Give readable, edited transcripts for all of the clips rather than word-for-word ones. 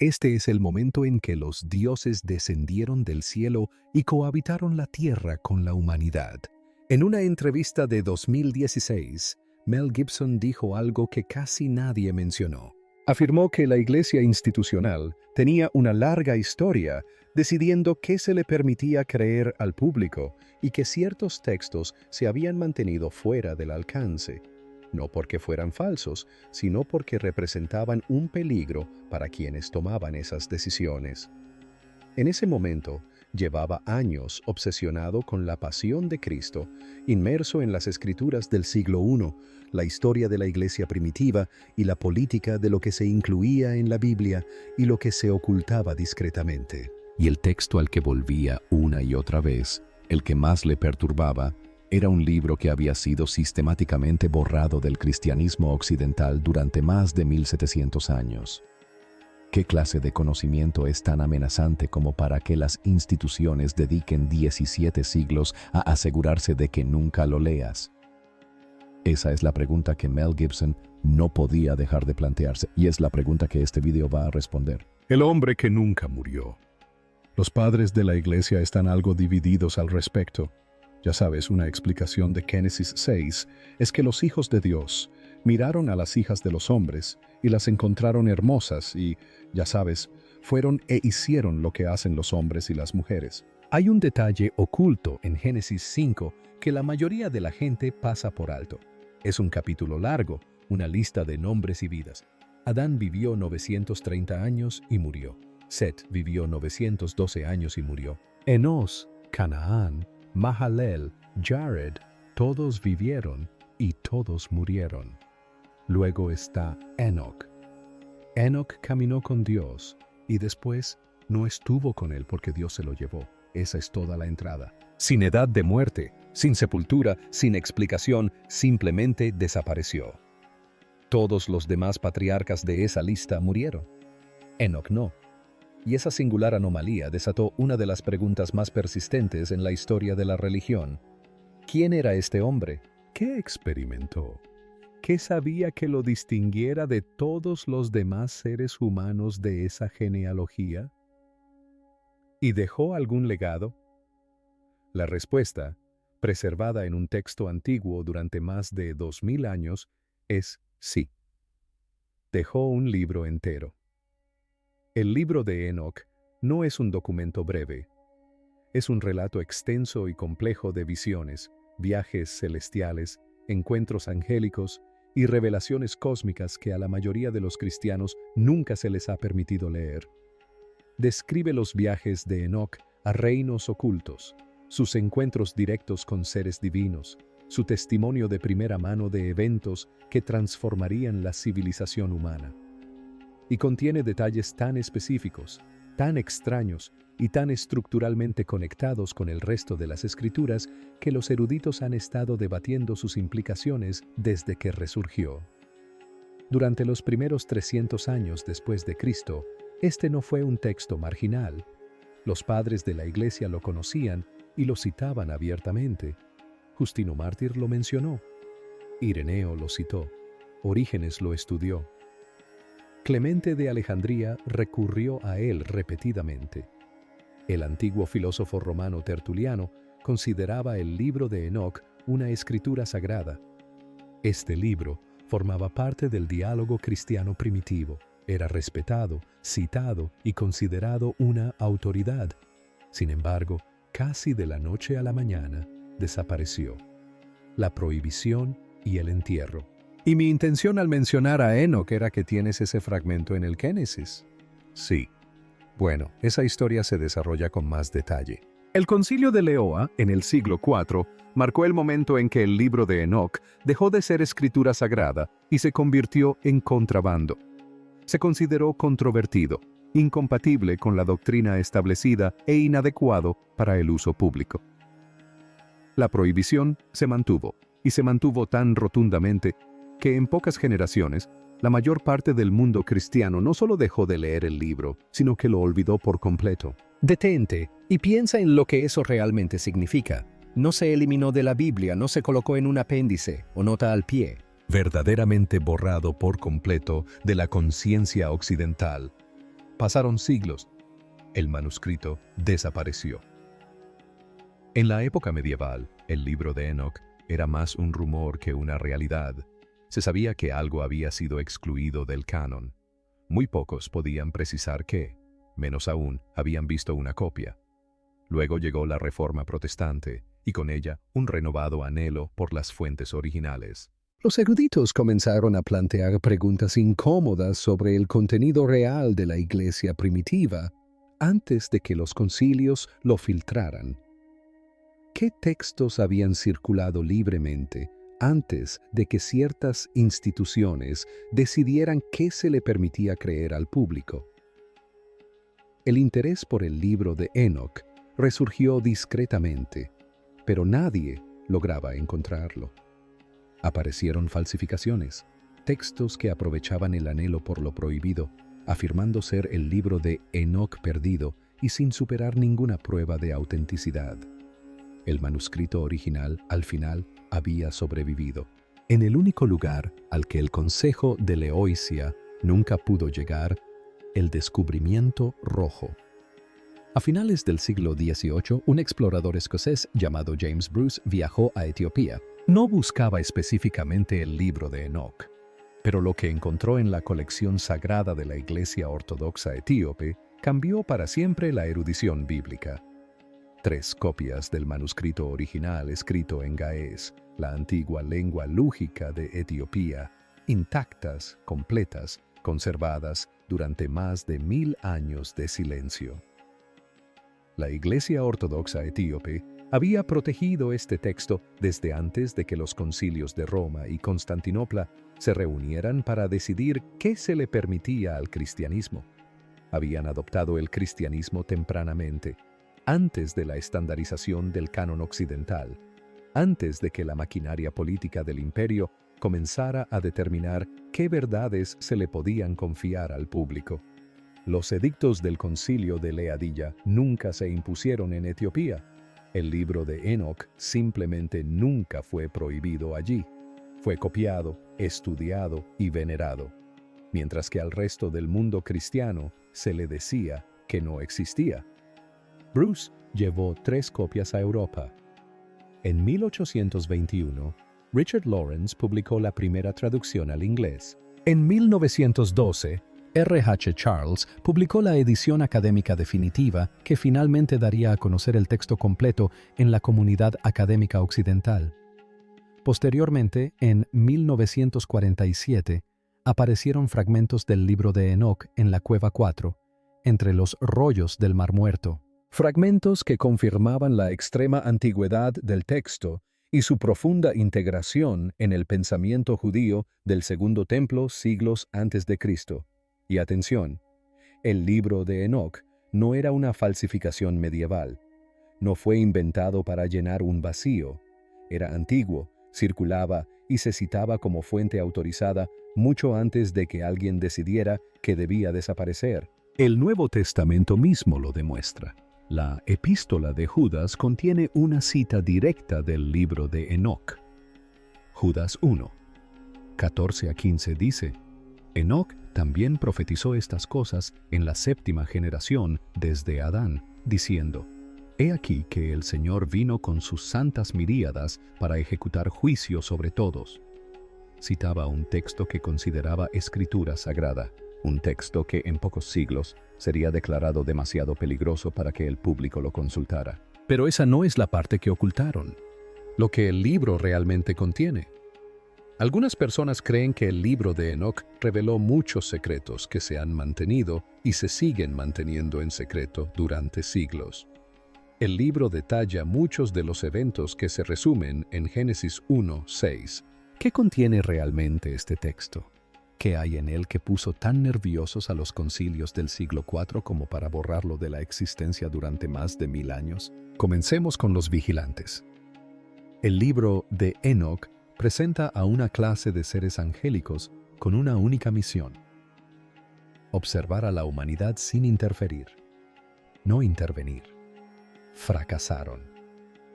Este es el momento en que los dioses descendieron del cielo y cohabitaron la tierra con la humanidad. En una entrevista de 2016, Mel Gibson dijo algo que casi nadie mencionó. Afirmó que la iglesia institucional tenía una larga historia decidiendo qué se le permitía creer al público y que ciertos textos se habían mantenido fuera del alcance, no porque fueran falsos, sino porque representaban un peligro para quienes tomaban esas decisiones. En ese momento, llevaba años obsesionado con la pasión de Cristo, inmerso en las escrituras del siglo I, la historia de la iglesia primitiva y la política de lo que se incluía en la Biblia y lo que se ocultaba discretamente. Y el texto al que volvía una y otra vez, el que más le perturbaba, era un libro que había sido sistemáticamente borrado del cristianismo occidental durante más de 1700 años. ¿Qué clase de conocimiento es tan amenazante como para que las instituciones dediquen 17 siglos a asegurarse de que nunca lo leas? Esa es la pregunta que Mel Gibson no podía dejar de plantearse, y es la pregunta que este video va a responder. El hombre que nunca murió. Los padres de la iglesia están algo divididos al respecto. Ya sabes, una explicación de Génesis 6 es que los hijos de Dios miraron a las hijas de los hombres y las encontraron hermosas y, ya sabes, fueron e hicieron lo que hacen los hombres y las mujeres. Hay un detalle oculto en Génesis 5 que la mayoría de la gente pasa por alto. Es un capítulo largo, una lista de nombres y vidas. Adán vivió 930 años y murió. Set vivió 912 años y murió. Enos, Canaán, Mahalalel, Jared, todos vivieron y todos murieron. Luego está Enoc. Enoc caminó con Dios y después no estuvo con él porque Dios se lo llevó. Esa es toda la entrada. Sin edad de muerte, sin sepultura, sin explicación, simplemente desapareció. Todos los demás patriarcas de esa lista murieron. Enoc no. Y esa singular anomalía desató una de las preguntas más persistentes en la historia de la religión. ¿Quién era este hombre? ¿Qué experimentó? ¿Qué sabía que lo distinguiera de todos los demás seres humanos de esa genealogía? ¿Y dejó algún legado? La respuesta, preservada en un texto antiguo durante más de 2000 años, es sí. Dejó un libro entero. El libro de Enoc no es un documento breve. Es un relato extenso y complejo de visiones, viajes celestiales, encuentros angélicos y revelaciones cósmicas que a la mayoría de los cristianos nunca se les ha permitido leer. Describe los viajes de Enoc a reinos ocultos, sus encuentros directos con seres divinos, su testimonio de primera mano de eventos que transformarían la civilización humana. Y contiene detalles tan específicos, tan extraños y tan estructuralmente conectados con el resto de las escrituras que los eruditos han estado debatiendo sus implicaciones desde que resurgió. Durante los primeros 300 años después de Cristo, este no fue un texto marginal. Los padres de la Iglesia lo conocían y lo citaban abiertamente. Justino Mártir lo mencionó. Ireneo lo citó. Orígenes lo estudió. Clemente de Alejandría recurrió a él repetidamente. El antiguo filósofo romano Tertuliano consideraba el libro de Enoc una escritura sagrada. Este libro formaba parte del diálogo cristiano primitivo. Era respetado, citado y considerado una autoridad. Sin embargo, casi de la noche a la mañana, desapareció. La prohibición y el entierro. Y mi intención al mencionar a Enoc era que tienes ese fragmento en el Génesis. Sí. Bueno, esa historia se desarrolla con más detalle. El Concilio de Leoa, en el siglo IV, marcó el momento en que el libro de Enoc dejó de ser escritura sagrada y se convirtió en contrabando. Se consideró controvertido, incompatible con la doctrina establecida e inadecuado para el uso público. La prohibición se mantuvo, y se mantuvo tan rotundamente que en pocas generaciones, la mayor parte del mundo cristiano no solo dejó de leer el libro, sino que lo olvidó por completo. Detente y piensa en lo que eso realmente significa. No se eliminó de la Biblia, no se colocó en un apéndice o nota al pie. Verdaderamente borrado por completo de la conciencia occidental. Pasaron siglos. El manuscrito desapareció. En la época medieval, el libro de Enoc era más un rumor que una realidad. Se sabía que algo había sido excluido del canon. Muy pocos podían precisar qué, menos aún habían visto una copia. Luego llegó la Reforma Protestante, y con ella un renovado anhelo por las fuentes originales. Los eruditos comenzaron a plantear preguntas incómodas sobre el contenido real de la Iglesia primitiva antes de que los concilios lo filtraran. ¿Qué textos habían circulado libremente antes de que ciertas instituciones decidieran qué se le permitía creer al público? El interés por el libro de Enoc resurgió discretamente, pero nadie lograba encontrarlo. Aparecieron falsificaciones, textos que aprovechaban el anhelo por lo prohibido, afirmando ser el libro de Enoc perdido y sin superar ninguna prueba de autenticidad. El manuscrito original, al final, había sobrevivido, en el único lugar al que el Consejo de Laodicea nunca pudo llegar, el descubrimiento rojo. A finales del siglo XVIII, un explorador escocés llamado James Bruce viajó a Etiopía. No buscaba específicamente el libro de Enoc, pero lo que encontró en la colección sagrada de la Iglesia Ortodoxa Etíope cambió para siempre la erudición bíblica. 3 copias del manuscrito original escrito en gaés, la antigua lengua lúgica de Etiopía, intactas, completas, conservadas durante más de 1000 años de silencio. La Iglesia Ortodoxa Etíope había protegido este texto desde antes de que los concilios de Roma y Constantinopla se reunieran para decidir qué se le permitía al cristianismo. Habían adoptado el cristianismo tempranamente, antes de la estandarización del canon occidental, antes de que la maquinaria política del imperio comenzara a determinar qué verdades se le podían confiar al público. Los edictos del concilio de Leadilla nunca se impusieron en Etiopía. El libro de Enoc simplemente nunca fue prohibido allí. Fue copiado, estudiado y venerado, mientras que al resto del mundo cristiano se le decía que no existía. Bruce llevó 3 copias a Europa. En 1821, Richard Lawrence publicó la primera traducción al inglés. En 1912, R.H. Charles publicó la edición académica definitiva que finalmente daría a conocer el texto completo en la comunidad académica occidental. Posteriormente, en 1947, aparecieron fragmentos del libro de Enoc en la Cueva 4, entre los rollos del Mar Muerto. Fragmentos que confirmaban la extrema antigüedad del texto y su profunda integración en el pensamiento judío del Segundo Templo siglos antes de Cristo. Y atención, el libro de Enoc no era una falsificación medieval. No fue inventado para llenar un vacío. Era antiguo, circulaba y se citaba como fuente autorizada mucho antes de que alguien decidiera que debía desaparecer. El Nuevo Testamento mismo lo demuestra. La Epístola de Judas contiene una cita directa del libro de Enoc. Judas 1, 14 a 15 dice: Enoc también profetizó estas cosas en la 7ª generación desde Adán, diciendo: He aquí que el Señor vino con sus santas miríadas para ejecutar juicio sobre todos. Citaba un texto que consideraba escritura sagrada, un texto que en pocos siglos sería declarado demasiado peligroso para que el público lo consultara. Pero esa no es la parte que ocultaron, lo que el libro realmente contiene. Algunas personas creen que el libro de Enoc reveló muchos secretos que se han mantenido y se siguen manteniendo en secreto durante siglos. El libro detalla muchos de los eventos que se resumen en Génesis 1:6. ¿Qué contiene realmente este texto? ¿Qué hay en él que puso tan nerviosos a los concilios del siglo IV como para borrarlo de la existencia durante más de 1000 años? Comencemos con los vigilantes. El libro de Enoc presenta a una clase de seres angélicos con una única misión: observar a la humanidad sin interferir, no intervenir. Fracasaron.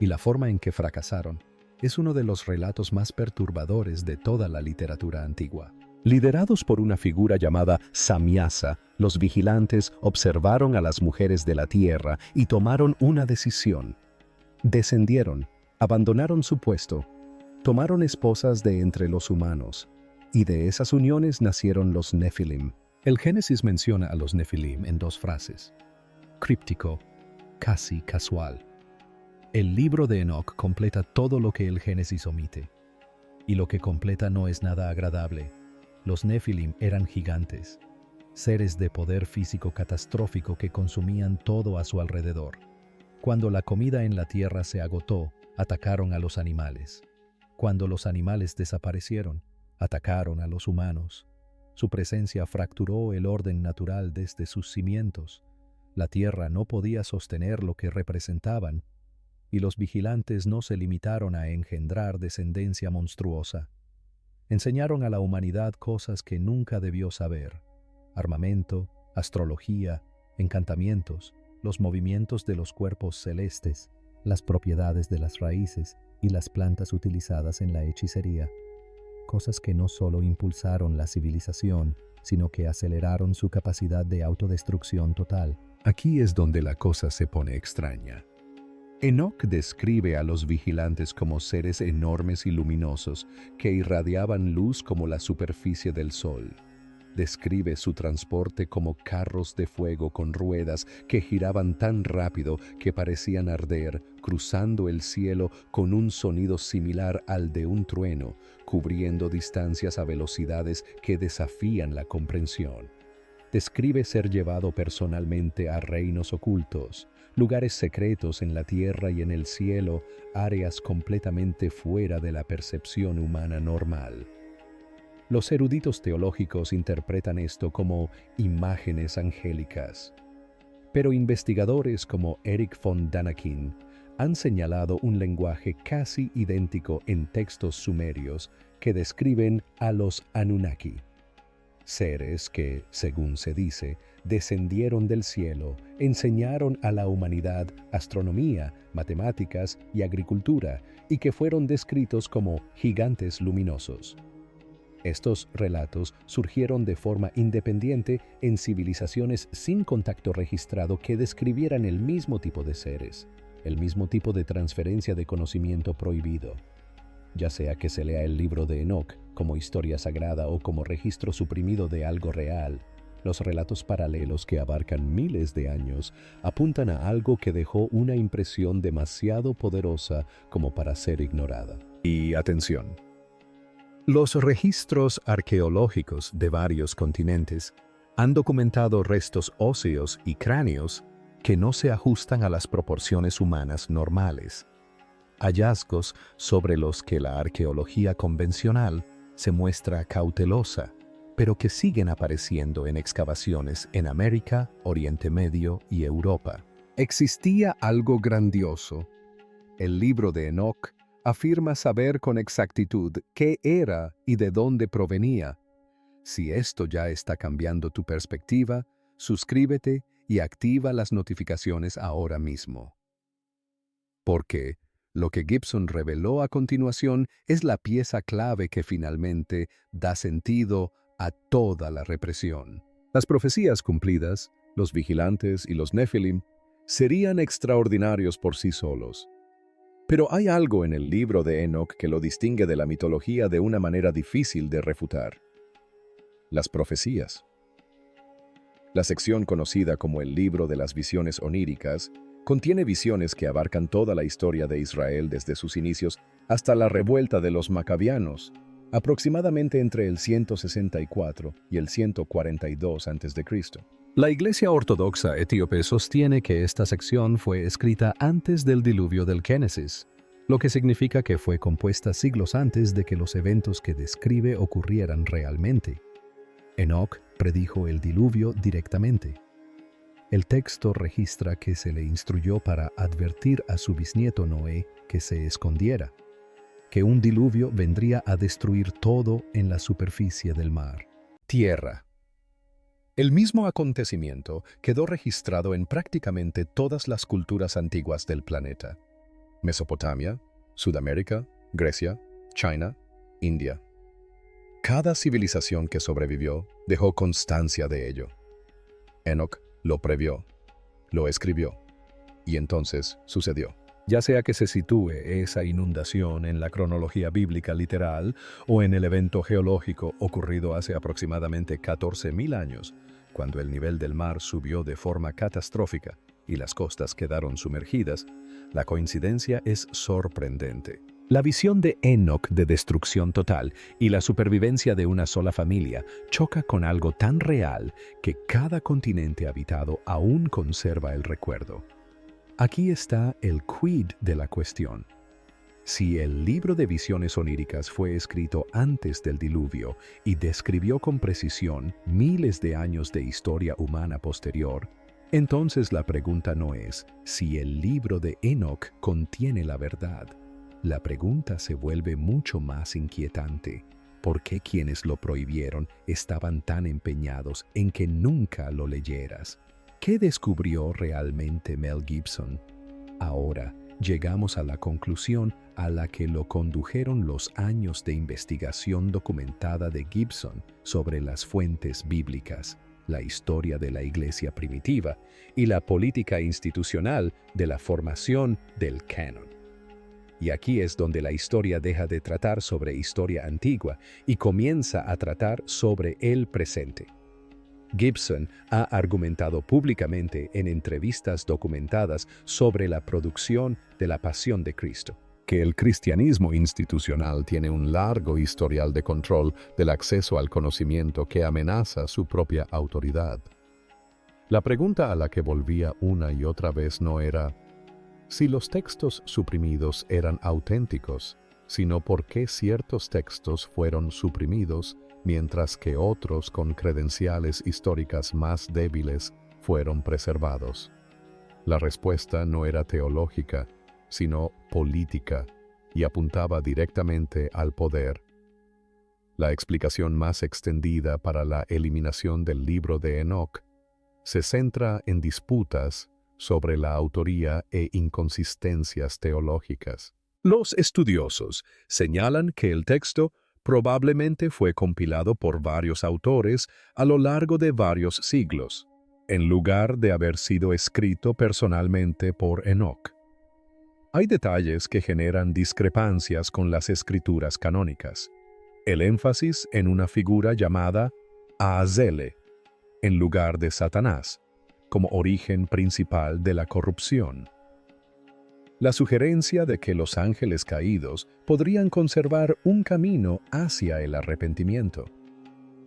Y la forma en que fracasaron es uno de los relatos más perturbadores de toda la literatura antigua. Liderados por una figura llamada Samyasa, los vigilantes observaron a las mujeres de la tierra y tomaron una decisión. Descendieron, abandonaron su puesto, tomaron esposas de entre los humanos, y de esas uniones nacieron los Nefilim. El Génesis menciona a los Nefilim en dos frases. Críptico, casi casual. El libro de Enoc completa todo lo que el Génesis omite. Y lo que completa no es nada agradable. Los Nefilim eran gigantes, seres de poder físico catastrófico que consumían todo a su alrededor. Cuando la comida en la tierra se agotó, atacaron a los animales. Cuando los animales desaparecieron, atacaron a los humanos. Su presencia fracturó el orden natural desde sus cimientos. La tierra no podía sostener lo que representaban, y los vigilantes no se limitaron a engendrar descendencia monstruosa. Enseñaron a la humanidad cosas que nunca debió saber: armamento, astrología, encantamientos, los movimientos de los cuerpos celestes, las propiedades de las raíces y las plantas utilizadas en la hechicería. Cosas que no solo impulsaron la civilización, sino que aceleraron su capacidad de autodestrucción total. Aquí es donde la cosa se pone extraña. Enoc describe a los vigilantes como seres enormes y luminosos que irradiaban luz como la superficie del sol. Describe su transporte como carros de fuego con ruedas que giraban tan rápido que parecían arder, cruzando el cielo con un sonido similar al de un trueno, cubriendo distancias a velocidades que desafían la comprensión. Describe ser llevado personalmente a reinos ocultos, lugares secretos en la tierra y en el cielo, áreas completamente fuera de la percepción humana normal. Los eruditos teológicos interpretan esto como imágenes angélicas. Pero investigadores como Erich von Daniken han señalado un lenguaje casi idéntico en textos sumerios que describen a los Anunnaki. Seres que, según se dice, descendieron del cielo, enseñaron a la humanidad astronomía, matemáticas y agricultura, y que fueron descritos como gigantes luminosos. Estos relatos surgieron de forma independiente en civilizaciones sin contacto registrado que describieran el mismo tipo de seres, el mismo tipo de transferencia de conocimiento prohibido. Ya sea que se lea el libro de Enoc como historia sagrada o como registro suprimido de algo real, los relatos paralelos que abarcan miles de años apuntan a algo que dejó una impresión demasiado poderosa como para ser ignorada. Y atención. Los registros arqueológicos de varios continentes han documentado restos óseos y cráneos que no se ajustan a las proporciones humanas normales. Hallazgos sobre los que la arqueología convencional se muestra cautelosa, pero que siguen apareciendo en excavaciones en América, Oriente Medio y Europa. Existía algo grandioso. El libro de Enoc afirma saber con exactitud qué era y de dónde provenía. Si esto ya está cambiando tu perspectiva, suscríbete y activa las notificaciones ahora mismo. Porque lo que Gibson reveló a continuación es la pieza clave que finalmente da sentido a toda la represión. Las profecías cumplidas, los vigilantes y los Nefilim, serían extraordinarios por sí solos. Pero hay algo en el libro de Enoc que lo distingue de la mitología de una manera difícil de refutar. Las profecías. La sección conocida como el libro de las visiones oníricas contiene visiones que abarcan toda la historia de Israel desde sus inicios hasta la revuelta de los macabianos, aproximadamente entre el 164 y el 142 a.C. La Iglesia Ortodoxa etíope sostiene que esta sección fue escrita antes del diluvio del Génesis, lo que significa que fue compuesta siglos antes de que los eventos que describe ocurrieran realmente. Enoc predijo el diluvio directamente. El texto registra que se le instruyó para advertir a su bisnieto Noé que se escondiera, que un diluvio vendría a destruir todo en la superficie del mar. Tierra. El mismo acontecimiento quedó registrado en prácticamente todas las culturas antiguas del planeta: Mesopotamia, Sudamérica, Grecia, China, India. Cada civilización que sobrevivió dejó constancia de ello. Enoc lo previó, lo escribió, y entonces sucedió. Ya sea que se sitúe esa inundación en la cronología bíblica literal o en el evento geológico ocurrido hace aproximadamente 14.000 años, cuando el nivel del mar subió de forma catastrófica y las costas quedaron sumergidas, la coincidencia es sorprendente. La visión de Enoc de destrucción total y la supervivencia de una sola familia choca con algo tan real que cada continente habitado aún conserva el recuerdo. Aquí está el quid de la cuestión. Si el libro de visiones oníricas fue escrito antes del diluvio y describió con precisión miles de años de historia humana posterior, entonces la pregunta no es si el libro de Enoc contiene la verdad. La pregunta se vuelve mucho más inquietante. ¿Por qué quienes lo prohibieron estaban tan empeñados en que nunca lo leyeras? ¿Qué descubrió realmente Mel Gibson? Ahora llegamos a la conclusión a la que lo condujeron los años de investigación documentada de Gibson sobre las fuentes bíblicas, la historia de la iglesia primitiva y la política institucional de la formación del canon. Y aquí es donde la historia deja de tratar sobre historia antigua y comienza a tratar sobre el presente. Gibson ha argumentado públicamente en entrevistas documentadas sobre la producción de la Pasión de Cristo, que el cristianismo institucional tiene un largo historial de control del acceso al conocimiento que amenaza su propia autoridad. La pregunta a la que volvía una y otra vez no era si los textos suprimidos eran auténticos, sino por qué ciertos textos fueron suprimidos mientras que otros con credenciales históricas más débiles fueron preservados. La respuesta no era teológica, sino política, y apuntaba directamente al poder. La explicación más extendida para la eliminación del libro de Enoc se centra en disputas sobre la autoría e inconsistencias teológicas. Los estudiosos señalan que el texto probablemente fue compilado por varios autores a lo largo de varios siglos, en lugar de haber sido escrito personalmente por Enoc. Hay detalles que generan discrepancias con las escrituras canónicas. El énfasis en una figura llamada Aazele, en lugar de Satanás, como origen principal de la corrupción. La sugerencia de que los ángeles caídos podrían conservar un camino hacia el arrepentimiento.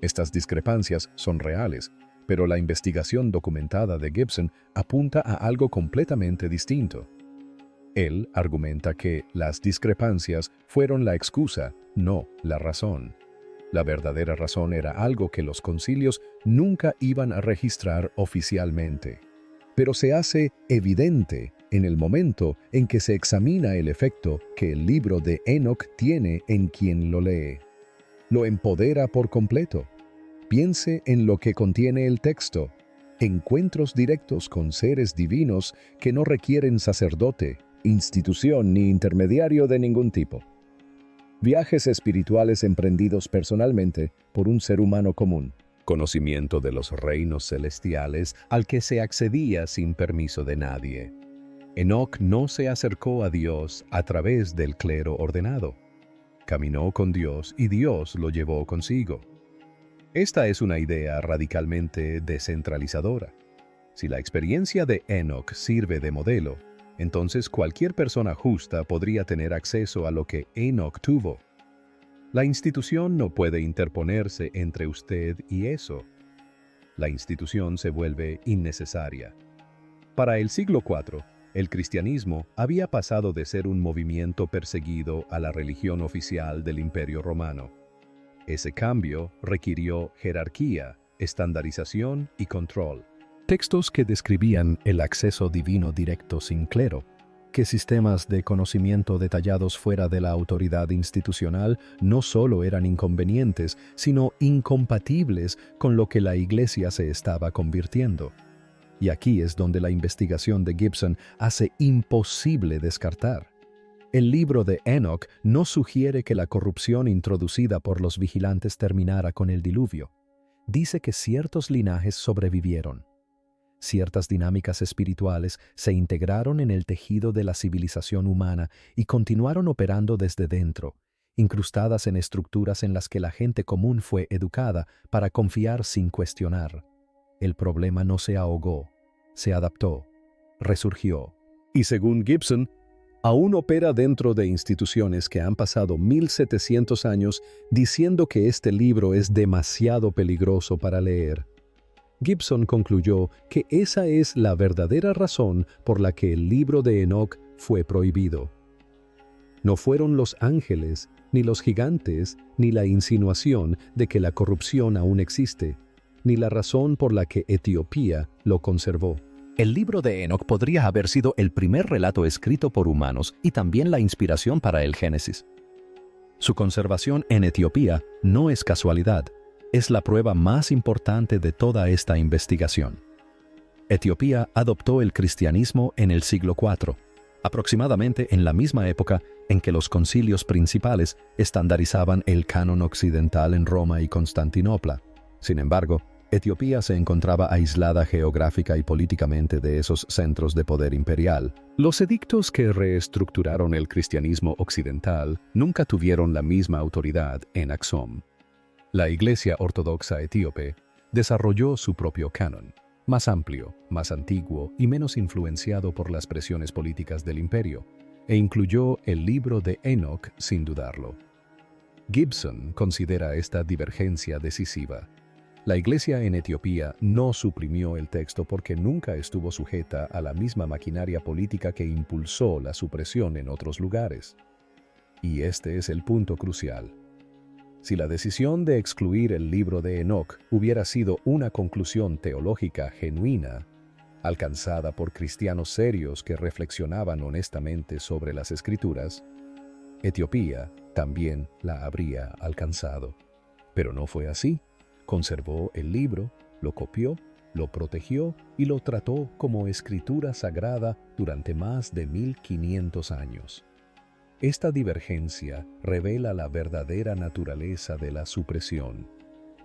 Estas discrepancias son reales, pero la investigación documentada de Gibson apunta a algo completamente distinto. Él argumenta que las discrepancias fueron la excusa, no la razón. La verdadera razón era algo que los concilios nunca iban a registrar oficialmente, pero se hace evidente en el momento en que se examina el efecto que el libro de Enoc tiene en quien lo lee. Lo empodera por completo. Piense en lo que contiene el texto: encuentros directos con seres divinos que no requieren sacerdote, institución ni intermediario de ningún tipo. Viajes espirituales emprendidos personalmente por un ser humano común. Conocimiento de los reinos celestiales al que se accedía sin permiso de nadie. Enoc no se acercó a Dios a través del clero ordenado. Caminó con Dios y Dios lo llevó consigo. Esta es una idea radicalmente descentralizadora. Si la experiencia de Enoc sirve de modelo, entonces cualquier persona justa podría tener acceso a lo que Enoc tuvo. La institución no puede interponerse entre usted y eso. La institución se vuelve innecesaria. Para el siglo IV, el cristianismo había pasado de ser un movimiento perseguido a la religión oficial del Imperio Romano. Ese cambio requirió jerarquía, estandarización y control. Textos que describían el acceso divino directo sin clero, que sistemas de conocimiento detallados fuera de la autoridad institucional no solo eran inconvenientes, sino incompatibles con lo que la Iglesia se estaba convirtiendo. Y aquí es donde la investigación de Gibson hace imposible descartar. El libro de Enoc no sugiere que la corrupción introducida por los vigilantes terminara con el diluvio. Dice que ciertos linajes sobrevivieron. Ciertas dinámicas espirituales se integraron en el tejido de la civilización humana y continuaron operando desde dentro, incrustadas en estructuras en las que la gente común fue educada para confiar sin cuestionar. El problema no se ahogó, se adaptó, resurgió. Y según Gibson, aún opera dentro de instituciones que han pasado 1700 años diciendo que este libro es demasiado peligroso para leer. Gibson concluyó que esa es la verdadera razón por la que el libro de Enoc fue prohibido. No fueron los ángeles, ni los gigantes, ni la insinuación de que la corrupción aún existe, ni la razón por la que Etiopía lo conservó. El libro de Enoc podría haber sido el primer relato escrito por humanos y también la inspiración para el Génesis. Su conservación en Etiopía no es casualidad, es la prueba más importante de toda esta investigación. Etiopía adoptó el cristianismo en el siglo IV, aproximadamente en la misma época en que los concilios principales estandarizaban el canon occidental en Roma y Constantinopla. Sin embargo, Etiopía se encontraba aislada geográfica y políticamente de esos centros de poder imperial. Los edictos que reestructuraron el cristianismo occidental nunca tuvieron la misma autoridad en Axum. La Iglesia Ortodoxa Etíope desarrolló su propio canon, más amplio, más antiguo y menos influenciado por las presiones políticas del imperio, e incluyó el libro de Enoc sin dudarlo. Gibson considera esta divergencia decisiva. La Iglesia en Etiopía no suprimió el texto porque nunca estuvo sujeta a la misma maquinaria política que impulsó la supresión en otros lugares. Y este es el punto crucial. Si la decisión de excluir el libro de Enoc hubiera sido una conclusión teológica genuina, alcanzada por cristianos serios que reflexionaban honestamente sobre las Escrituras, Etiopía también la habría alcanzado. Pero no fue así. Conservó el libro, lo copió, lo protegió y lo trató como escritura sagrada durante más de 1500 años. Esta divergencia revela la verdadera naturaleza de la supresión.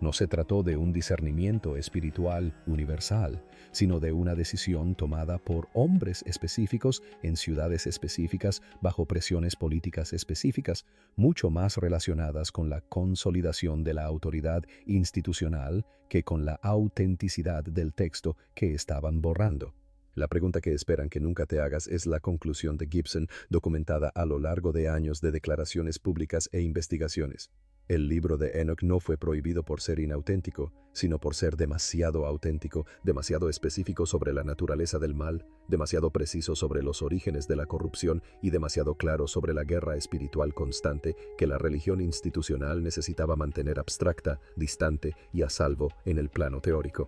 No se trató de un discernimiento espiritual universal, sino de una decisión tomada por hombres específicos en ciudades específicas bajo presiones políticas específicas, mucho más relacionadas con la consolidación de la autoridad institucional que con la autenticidad del texto que estaban borrando. La pregunta que esperan que nunca te hagas es la conclusión de Gibson, documentada a lo largo de años de declaraciones públicas e investigaciones. El libro de Enoc no fue prohibido por ser inauténtico, sino por ser demasiado auténtico, demasiado específico sobre la naturaleza del mal, demasiado preciso sobre los orígenes de la corrupción y demasiado claro sobre la guerra espiritual constante que la religión institucional necesitaba mantener abstracta, distante y a salvo en el plano teórico.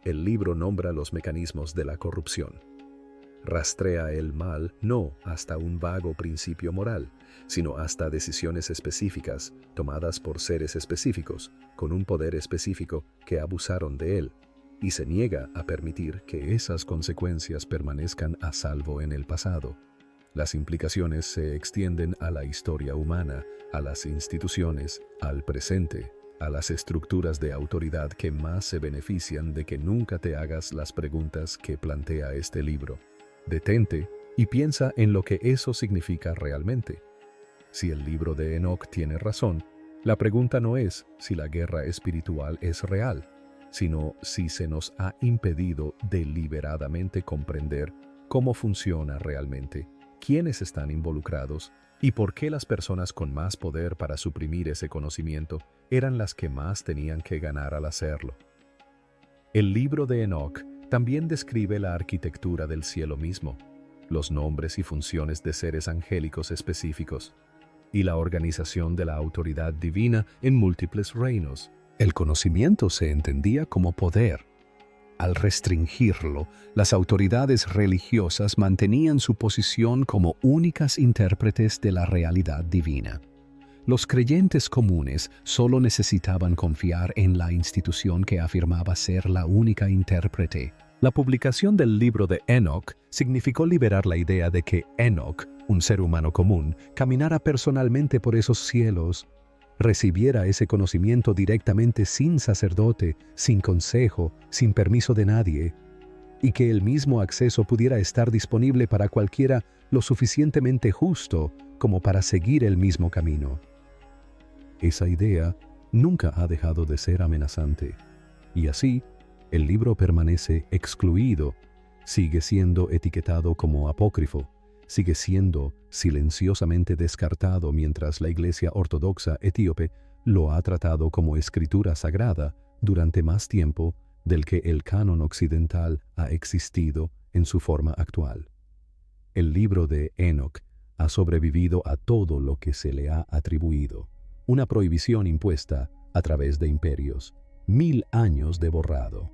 El libro nombra los mecanismos de la corrupción. Rastrea el mal no hasta un vago principio moral, sino hasta decisiones específicas tomadas por seres específicos, con un poder específico que abusaron de él, y se niega a permitir que esas consecuencias permanezcan a salvo en el pasado. Las implicaciones se extienden a la historia humana, a las instituciones, al presente, a las estructuras de autoridad que más se benefician de que nunca te hagas las preguntas que plantea este libro. Detente y piensa en lo que eso significa realmente. Si el libro de Enoc tiene razón, la pregunta no es si la guerra espiritual es real, sino si se nos ha impedido deliberadamente comprender cómo funciona realmente, quiénes están involucrados y por qué las personas con más poder para suprimir ese conocimiento eran las que más tenían que ganar al hacerlo. El libro de Enoc también describe la arquitectura del cielo mismo, los nombres y funciones de seres angélicos específicos, y la organización de la autoridad divina en múltiples reinos. El conocimiento se entendía como poder. Al restringirlo, las autoridades religiosas mantenían su posición como únicas intérpretes de la realidad divina. Los creyentes comunes solo necesitaban confiar en la institución que afirmaba ser la única intérprete. La publicación del libro de Enoc significó liberar la idea de que Enoc un ser humano común, caminara personalmente por esos cielos, recibiera ese conocimiento directamente sin sacerdote, sin consejo, sin permiso de nadie, y que el mismo acceso pudiera estar disponible para cualquiera lo suficientemente justo como para seguir el mismo camino. Esa idea nunca ha dejado de ser amenazante, y así el libro permanece excluido, sigue siendo etiquetado como apócrifo, sigue siendo silenciosamente descartado mientras la Iglesia Ortodoxa etíope lo ha tratado como escritura sagrada durante más tiempo del que el canon occidental ha existido en su forma actual. El libro de Enoc ha sobrevivido a todo lo que se le ha atribuido, una prohibición impuesta a través de imperios, 1000 años de borrado.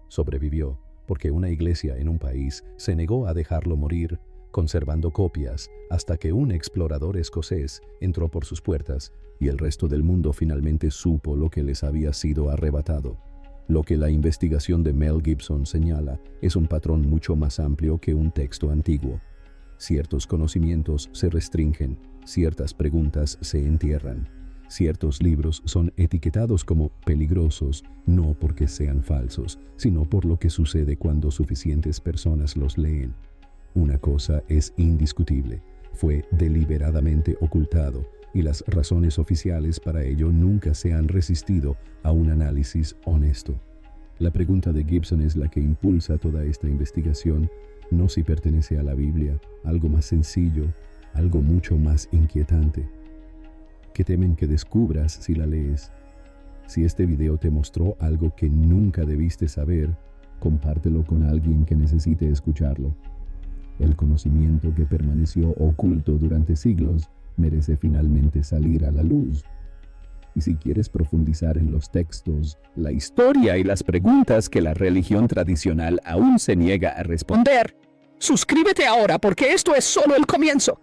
Sobrevivió porque una iglesia en un país se negó a dejarlo morir, conservando copias hasta que un explorador escocés entró por sus puertas y el resto del mundo finalmente supo lo que les había sido arrebatado. Lo que la investigación de Mel Gibson señala es un patrón mucho más amplio que un texto antiguo. Ciertos conocimientos se restringen, ciertas preguntas se entierran. Ciertos libros son etiquetados como peligrosos no porque sean falsos, sino por lo que sucede cuando suficientes personas los leen. Una cosa es indiscutible, fue deliberadamente ocultado y las razones oficiales para ello nunca se han resistido a un análisis honesto. La pregunta de Gibson es la que impulsa toda esta investigación, no si pertenece a la Biblia, algo más sencillo, algo mucho más inquietante. ¿Qué temen que descubras si la lees? Si este video te mostró algo que nunca debiste saber, compártelo con alguien que necesite escucharlo. El conocimiento que permaneció oculto durante siglos merece finalmente salir a la luz. Y si quieres profundizar en los textos, la historia y las preguntas que la religión tradicional aún se niega a responder, Suscríbete ahora porque esto es solo el comienzo.